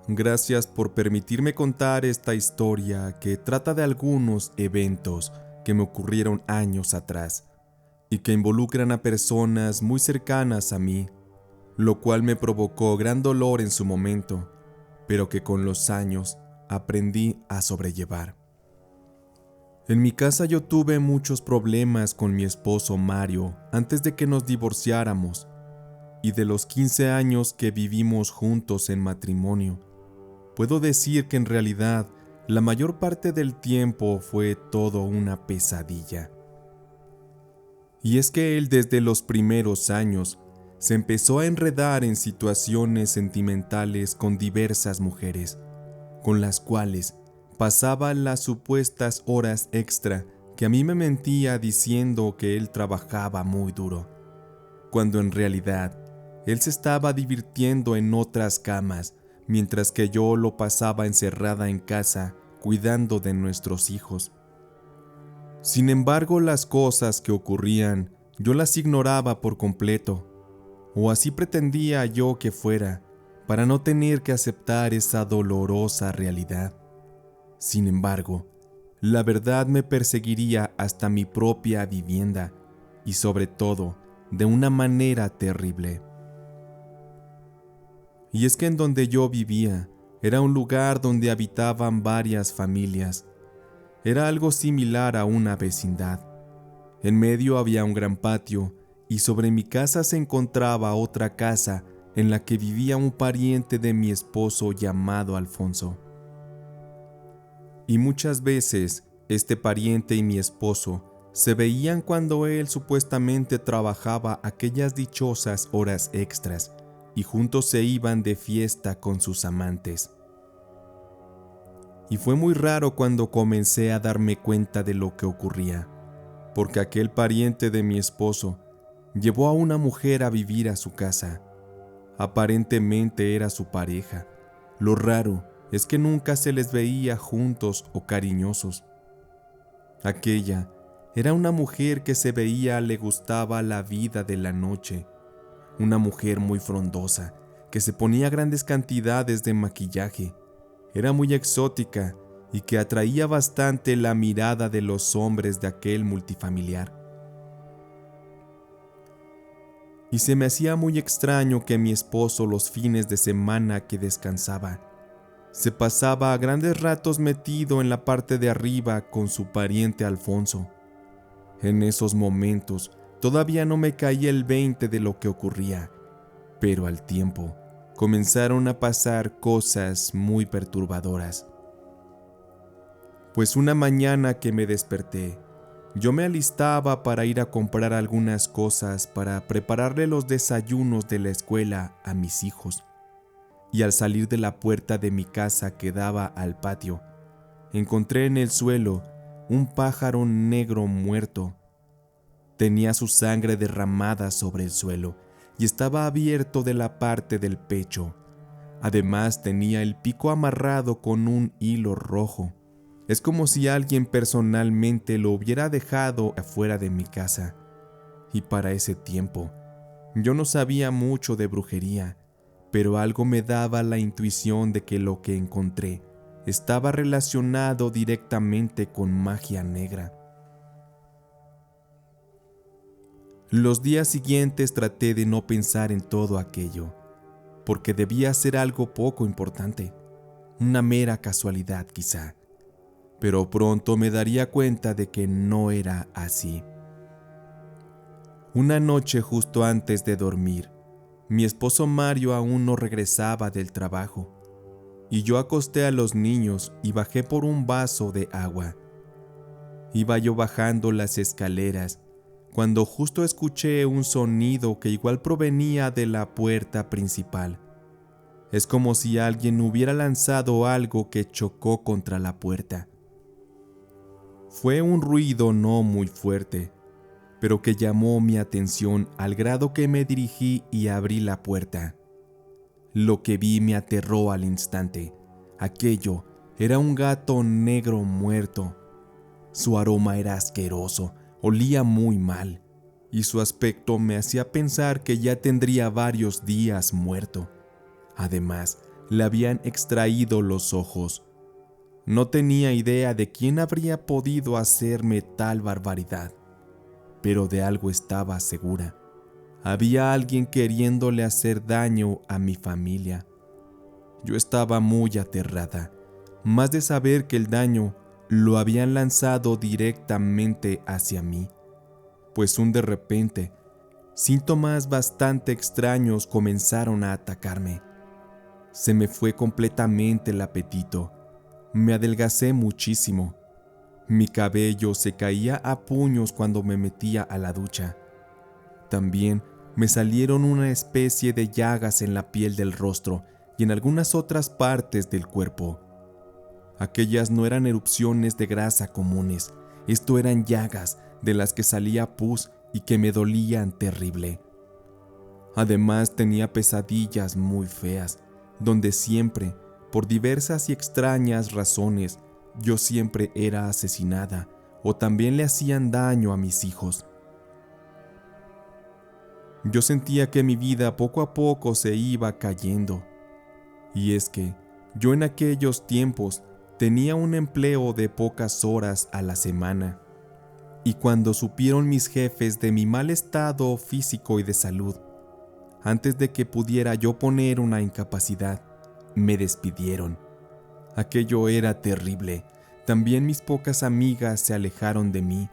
Gracias por permitirme contar esta historia que trata de algunos eventos que me ocurrieron años atrás y que involucran a personas muy cercanas a mí, lo cual me provocó gran dolor en su momento, pero que con los años aprendí a sobrellevar. En mi casa yo tuve muchos problemas con mi esposo Mario antes de que nos divorciáramos, y de los 15 años que vivimos juntos en matrimonio, puedo decir que en realidad la mayor parte del tiempo fue todo una pesadilla. Y es que él desde los primeros años se empezó a enredar en situaciones sentimentales con diversas mujeres, con las cuales pasaba las supuestas horas extra que a mí me mentía diciendo que él trabajaba muy duro, cuando en realidad él se estaba divirtiendo en otras camas, mientras que yo lo pasaba encerrada en casa cuidando de nuestros hijos. Sin embargo, las cosas que ocurrían yo las ignoraba por completo, o así pretendía yo que fuera, para no tener que aceptar esa dolorosa realidad. Sin embargo, la verdad me perseguiría hasta mi propia vivienda, y sobre todo, de una manera terrible. Y es que en donde yo vivía, Era un lugar donde habitaban varias familias. Era algo similar a una vecindad. En medio había un gran patio y sobre mi casa se encontraba otra casa en la que vivía un pariente de mi esposo llamado Alfonso. Y muchas veces este pariente y mi esposo se veían cuando él supuestamente trabajaba aquellas dichosas horas extras y juntos se iban de fiesta con sus amantes. Y fue muy raro cuando comencé a darme cuenta de lo que ocurría, porque aquel pariente de mi esposo llevó a una mujer a vivir a su casa. Aparentemente era su pareja. Lo raro es que nunca se les veía juntos o cariñosos. Aquella era una mujer que se veía le gustaba la vida de la noche, una mujer muy frondosa, que se ponía grandes cantidades de maquillaje, era muy exótica y que atraía bastante la mirada de los hombres de aquel multifamiliar. Y se me hacía muy extraño que mi esposo los fines de semana que descansaba, se pasaba a grandes ratos metido en la parte de arriba con su pariente Alfonso. En esos momentos todavía no me caía el 20 de lo que ocurría, pero al tiempo comenzaron a pasar cosas muy perturbadoras. Pues una mañana que me desperté, yo me alistaba para ir a comprar algunas cosas para prepararle los desayunos de la escuela a mis hijos. Y al salir de la puerta de mi casa que daba al patio, encontré en el suelo un pájaro negro muerto. Tenía su sangre derramada sobre el suelo y estaba abierto de la parte del pecho. Además tenía el pico amarrado con un hilo rojo. Es como si alguien personalmente lo hubiera dejado afuera de mi casa. Y para ese tiempo, yo no sabía mucho de brujería, pero algo me daba la intuición de que lo que encontré estaba relacionado directamente con magia negra. Los días siguientes traté de no pensar en todo aquello, porque debía ser algo poco importante, una mera casualidad quizá, pero pronto me daría cuenta de que no era así. Una noche justo antes de dormir, mi esposo Mario aún no regresaba del trabajo, y yo acosté a los niños y bajé por un vaso de agua. Iba yo bajando las escaleras cuando justo escuché un sonido que igual provenía de la puerta principal. Es como si alguien hubiera lanzado algo que chocó contra la puerta. Fue un ruido no muy fuerte, pero que llamó mi atención al grado que me dirigí y abrí la puerta. Lo que vi me aterró al instante. Aquello era un gato negro muerto. Su aroma era asqueroso, olía muy mal, y su aspecto me hacía pensar que ya tendría varios días muerto. Además, le habían extraído los ojos. No tenía idea de quién habría podido hacerme tal barbaridad, pero de algo estaba segura. Había alguien queriéndole hacer daño a mi familia. Yo estaba muy aterrada, más de saber que el daño lo habían lanzado directamente hacia mí, pues de repente, síntomas bastante extraños comenzaron a atacarme. Se me fue completamente el apetito, me adelgacé muchísimo, mi cabello se caía a puños cuando me metía a la ducha. También me salieron una especie de llagas en la piel del rostro y en algunas otras partes del cuerpo. Aquellas no eran erupciones de grasa comunes, esto eran llagas de las que salía pus y que me dolían terrible. Además tenía pesadillas muy feas, donde siempre, por diversas y extrañas razones, yo siempre era asesinada o también le hacían daño a mis hijos. Yo sentía que mi vida poco a poco se iba cayendo. Y es que yo en aquellos tiempos tenía un empleo de pocas horas a la semana. Y cuando supieron mis jefes de mi mal estado físico y de salud, antes de que pudiera yo poner una incapacidad, Me despidieron. Aquello era terrible. También mis pocas amigas se alejaron de mí,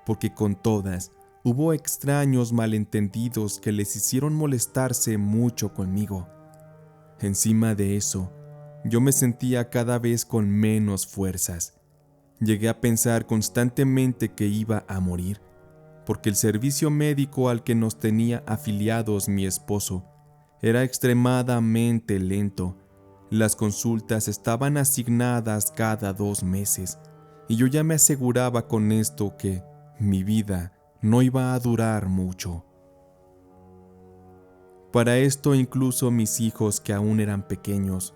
porque con todas hubo extraños malentendidos que les hicieron molestarse mucho conmigo. Encima de eso, yo me sentía cada vez con menos fuerzas. Llegué a pensar constantemente que iba a morir, porque el servicio médico al que nos tenía afiliados mi esposo era extremadamente lento. Las consultas estaban asignadas cada 2 meses, y yo ya me aseguraba con esto que mi vida no iba a durar mucho. Para esto incluso mis hijos, que aún eran pequeños,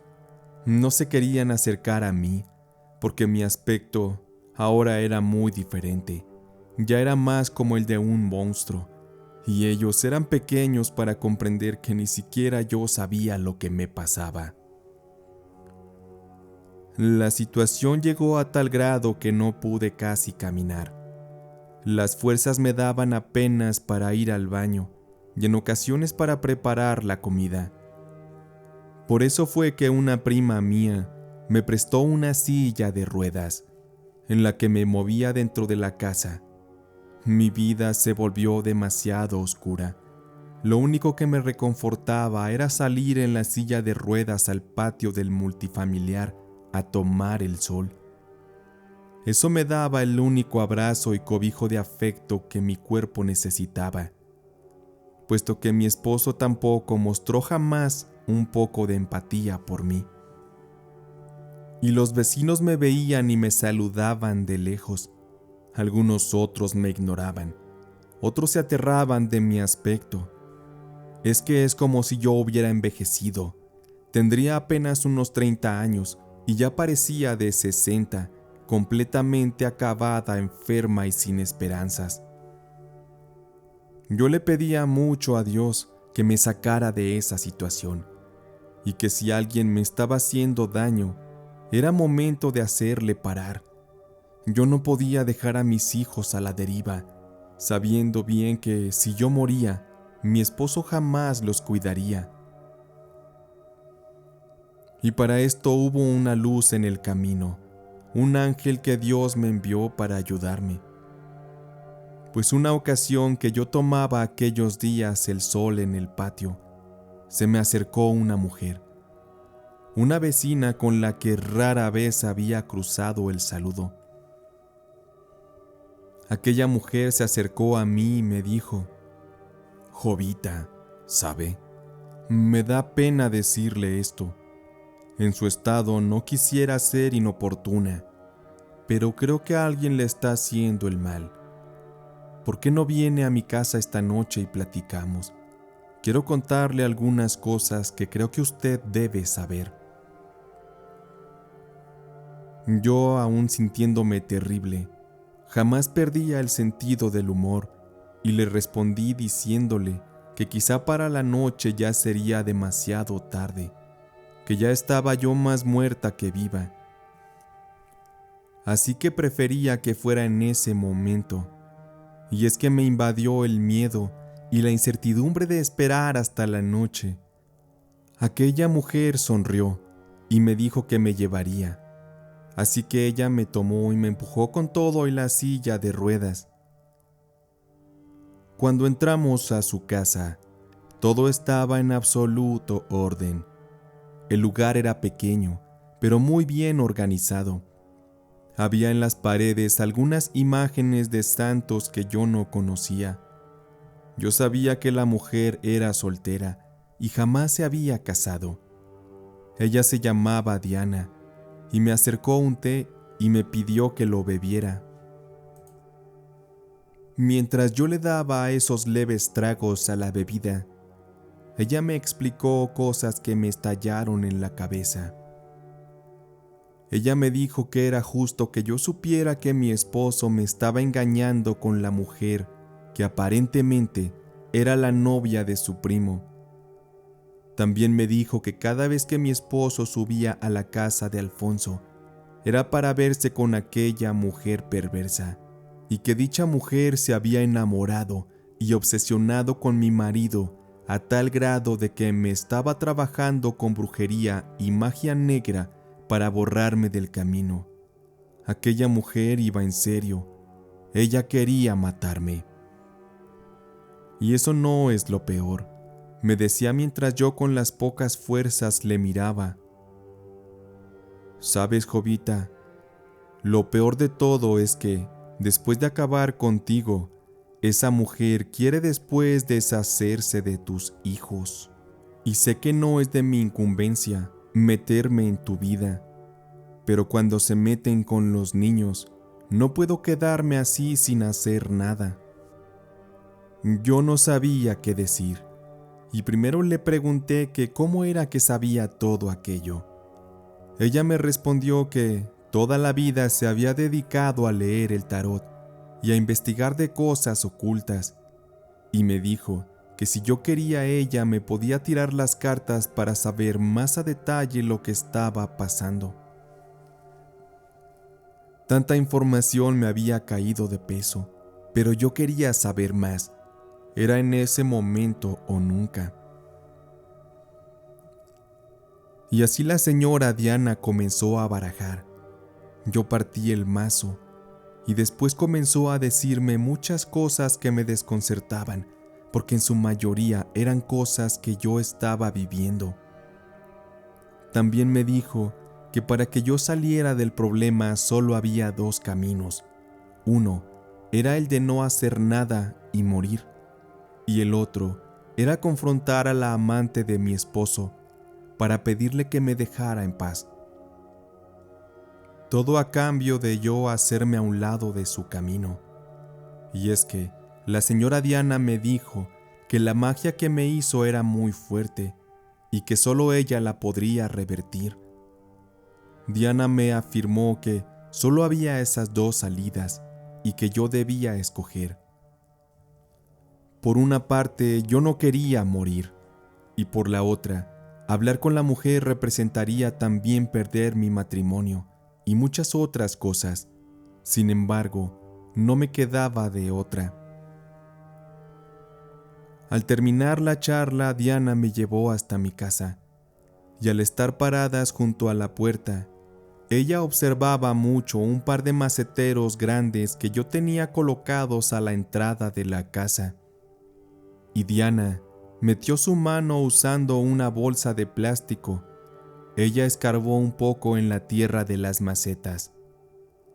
no se querían acercar a mí, porque mi aspecto ahora era muy diferente. Ya era más como el de un monstruo, y ellos eran pequeños para comprender que ni siquiera yo sabía lo que me pasaba. La situación llegó a tal grado que no pude casi caminar. Las fuerzas me daban apenas para ir al baño y en ocasiones para preparar la comida. Por eso fue que una prima mía me prestó una silla de ruedas en la que me movía dentro de la casa. Mi vida se volvió demasiado oscura. Lo único que me reconfortaba era salir en la silla de ruedas al patio del multifamiliar a tomar el sol. Eso me daba el único abrazo y cobijo de afecto que mi cuerpo necesitaba, puesto que mi esposo tampoco mostró jamás un poco de empatía por mí. Y los vecinos me veían y me saludaban de lejos. Algunos otros me ignoraban, otros se aterraban de mi aspecto. Es que es como si yo hubiera envejecido. Tendría apenas unos 30 años y ya parecía de 60, completamente acabada, enferma y sin esperanzas. Yo le pedía mucho a Dios que me sacara de esa situación, y que si alguien me estaba haciendo daño, era momento de hacerle parar. Yo no podía dejar a mis hijos a la deriva, sabiendo bien que si yo moría, mi esposo jamás los cuidaría. Y para esto hubo una luz en el camino, un ángel que Dios me envió para ayudarme. Pues una ocasión que yo tomaba aquellos días el sol en el patio, se me acercó una mujer, una vecina con la que rara vez había cruzado el saludo. Aquella mujer se acercó a mí y me dijo: «Jovita, ¿sabe? Me da pena decirle esto. En su estado no quisiera ser inoportuna, pero creo que a alguien le está haciendo el mal. ¿Por qué no viene a mi casa esta noche y platicamos? Quiero contarle algunas cosas que creo que usted debe saber». Yo, aún sintiéndome terrible, jamás perdía el sentido del humor y le respondí diciéndole que quizá para la noche ya sería demasiado tarde, que ya estaba yo más muerta que viva. Así que prefería que fuera en ese momento, y es que me invadió el miedo y la incertidumbre de esperar hasta la noche. Aquella mujer sonrió y me dijo que me llevaría. Así que ella me tomó y me empujó con todo y la silla de ruedas. Cuando entramos a su casa, todo estaba en absoluto orden. El lugar era pequeño, pero muy bien organizado. Había en las paredes algunas imágenes de santos que yo no conocía. Yo sabía que la mujer era soltera y jamás se había casado. Ella se llamaba Diana y me acercó un té y me pidió que lo bebiera. Mientras yo le daba esos leves tragos a la bebida, ella me explicó cosas que me estallaron en la cabeza. Ella me dijo que era justo que yo supiera que mi esposo me estaba engañando con la mujer que aparentemente era la novia de su primo. También me dijo que cada vez que mi esposo subía a la casa de Alfonso, era para verse con aquella mujer perversa, y que dicha mujer se había enamorado y obsesionado con mi marido a tal grado de que me estaba trabajando con brujería y magia negra para borrarme del camino. Aquella mujer iba en serio. Ella quería matarme. Y eso no es lo peor, me decía mientras yo con las pocas fuerzas le miraba. Sabes, Jovita, lo peor de todo es que, después de acabar contigo, esa mujer quiere después deshacerse de tus hijos. Y sé que no es de mi incumbencia meterme en tu vida, pero cuando se meten con los niños, no puedo quedarme así sin hacer nada. Yo no sabía qué decir, y primero le pregunté que cómo era que sabía todo aquello. Ella me respondió que toda la vida se había dedicado a leer el tarot y a investigar de cosas ocultas, y me dijo que si yo quería ella me podía tirar las cartas para saber más a detalle lo que estaba pasando. Tanta información me había caído de peso, pero yo quería saber más. Era en ese momento o nunca. Y así la señora Diana comenzó a barajar. Yo partí el mazo y después comenzó a decirme muchas cosas que me desconcertaban, porque en su mayoría eran cosas que yo estaba viviendo. También me dijo que para que yo saliera del problema solo había dos caminos. Uno era el de no hacer nada y morir, y el otro era confrontar a la amante de mi esposo para pedirle que me dejara en paz. Todo a cambio de yo hacerme a un lado de su camino. Y es que la señora Diana me dijo que la magia que me hizo era muy fuerte y que solo ella la podría revertir. Diana me afirmó que solo había esas dos salidas y que yo debía escoger. Por una parte, yo no quería morir, y por la otra, hablar con la mujer representaría también perder mi matrimonio y muchas otras cosas. Sin embargo, no me quedaba de otra. Al terminar la charla, Diana me llevó hasta mi casa, y al estar paradas junto a la puerta, ella observaba mucho un par de maceteros grandes que yo tenía colocados a la entrada de la casa. Y Diana metió su mano usando una bolsa de plástico. Ella escarbó un poco en la tierra de las macetas,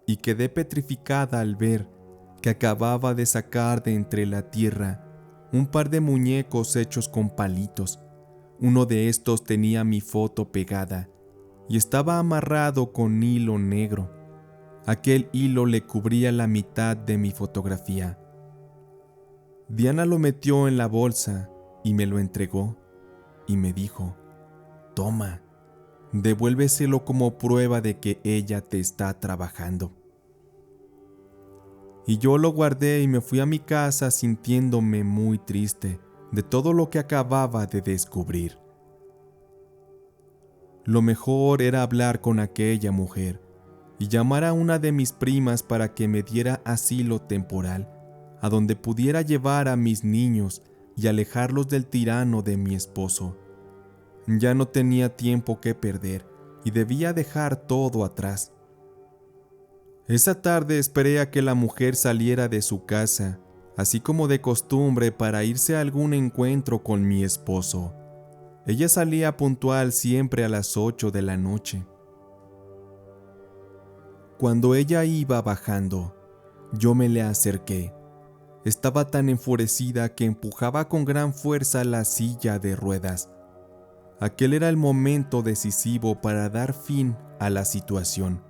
y quedé petrificada al ver que acababa de sacar de entre la tierra un par de muñecos hechos con palitos. Uno de estos tenía mi foto pegada y estaba amarrado con hilo negro. Aquel hilo le cubría la mitad de mi fotografía. Diana lo metió en la bolsa y me lo entregó y me dijo: «Toma, devuélveselo como prueba de que ella te está trabajando». Y yo lo guardé y me fui a mi casa sintiéndome muy triste de todo lo que acababa de descubrir. Lo mejor era hablar con aquella mujer y llamar a una de mis primas para que me diera asilo temporal, a donde pudiera llevar a mis niños y alejarlos del tirano de mi esposo. Ya no tenía tiempo que perder y debía dejar todo atrás. Esa tarde esperé a que la mujer saliera de su casa, así como de costumbre, para irse a algún encuentro con mi esposo. Ella salía puntual siempre a las 8 de la noche. Cuando ella iba bajando, yo me le acerqué. Estaba tan enfurecida que empujaba con gran fuerza la silla de ruedas. Aquel era el momento decisivo para dar fin a la situación.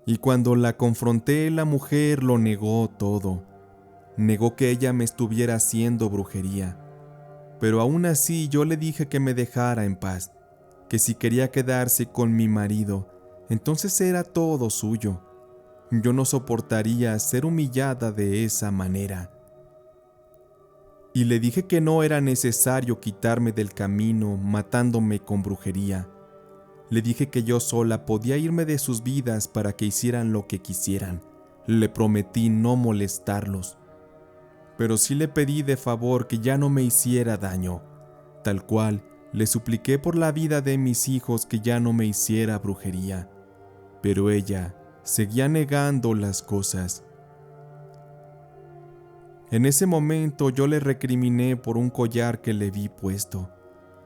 Y cuando la confronté, la mujer lo negó todo. Negó que ella me estuviera haciendo brujería. Pero aún así yo le dije que me dejara en paz, que si quería quedarse con mi marido, entonces era todo suyo. Yo no soportaría ser humillada de esa manera. Y le dije que no era necesario quitarme del camino matándome con brujería. Le dije que yo sola podía irme de sus vidas para que hicieran lo que quisieran. Le prometí no molestarlos. pero sí le pedí de favor que ya no me hiciera daño, tal cual le supliqué por la vida de mis hijos que ya no me hiciera brujería, pero ella seguía negando las cosas. En ese momento yo le recriminé por un collar que le vi puesto.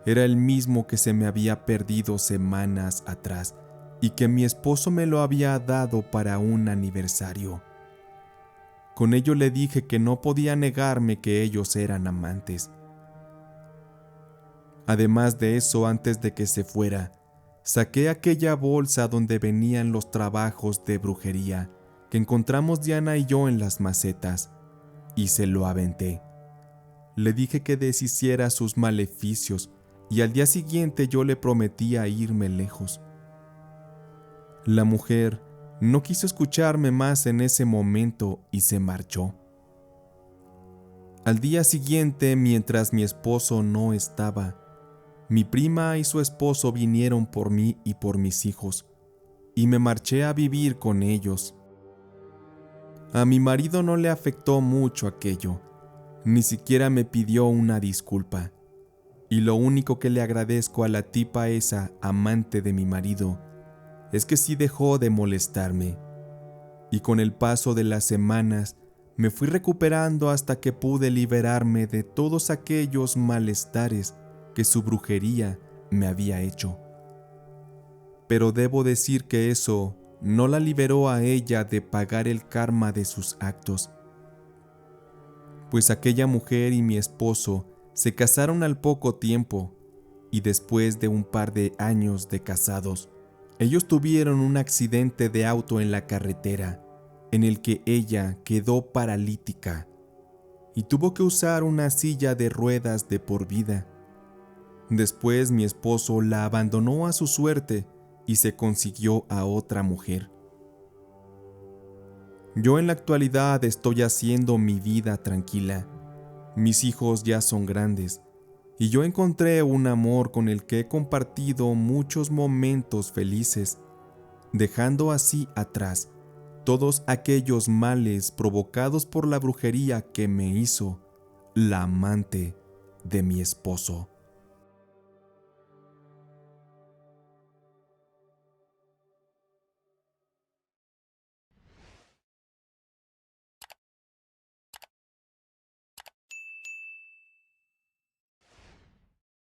Era el mismo que se me había perdido semanas atrás y que mi esposo me lo había dado para un aniversario. Con ello le dije que no podía negarme que ellos eran amantes. Además de eso, antes de que se fuera, saqué aquella bolsa donde venían los trabajos de brujería que encontramos Diana y yo en las macetas, y se lo aventé. Le dije que deshiciera sus maleficios y al día siguiente yo le prometía irme lejos. La mujer no quiso escucharme más en ese momento y se marchó. Al día siguiente, mientras mi esposo no estaba, mi prima y su esposo vinieron por mí y por mis hijos, y me marché a vivir con ellos. A mi marido no le afectó mucho aquello, ni siquiera me pidió una disculpa, y lo único que le agradezco a la tipa esa, amante de mi marido, es que sí dejó de molestarme, y con el paso de las semanas me fui recuperando hasta que pude liberarme de todos aquellos malestares que su brujería me había hecho. Pero debo decir que eso no la liberó a ella de pagar el karma de sus actos, pues aquella mujer y mi esposo se casaron al poco tiempo, y después de un par de años de casados, ellos tuvieron un accidente de auto en la carretera, en el que ella quedó paralítica y tuvo que usar una silla de ruedas de por vida. Después mi esposo la abandonó a su suerte y se consiguió a otra mujer. Yo en la actualidad estoy haciendo mi vida tranquila. Mis hijos ya son grandes y yo encontré un amor con el que he compartido muchos momentos felices, dejando así atrás todos aquellos males provocados por la brujería que me hizo la amante de mi esposo.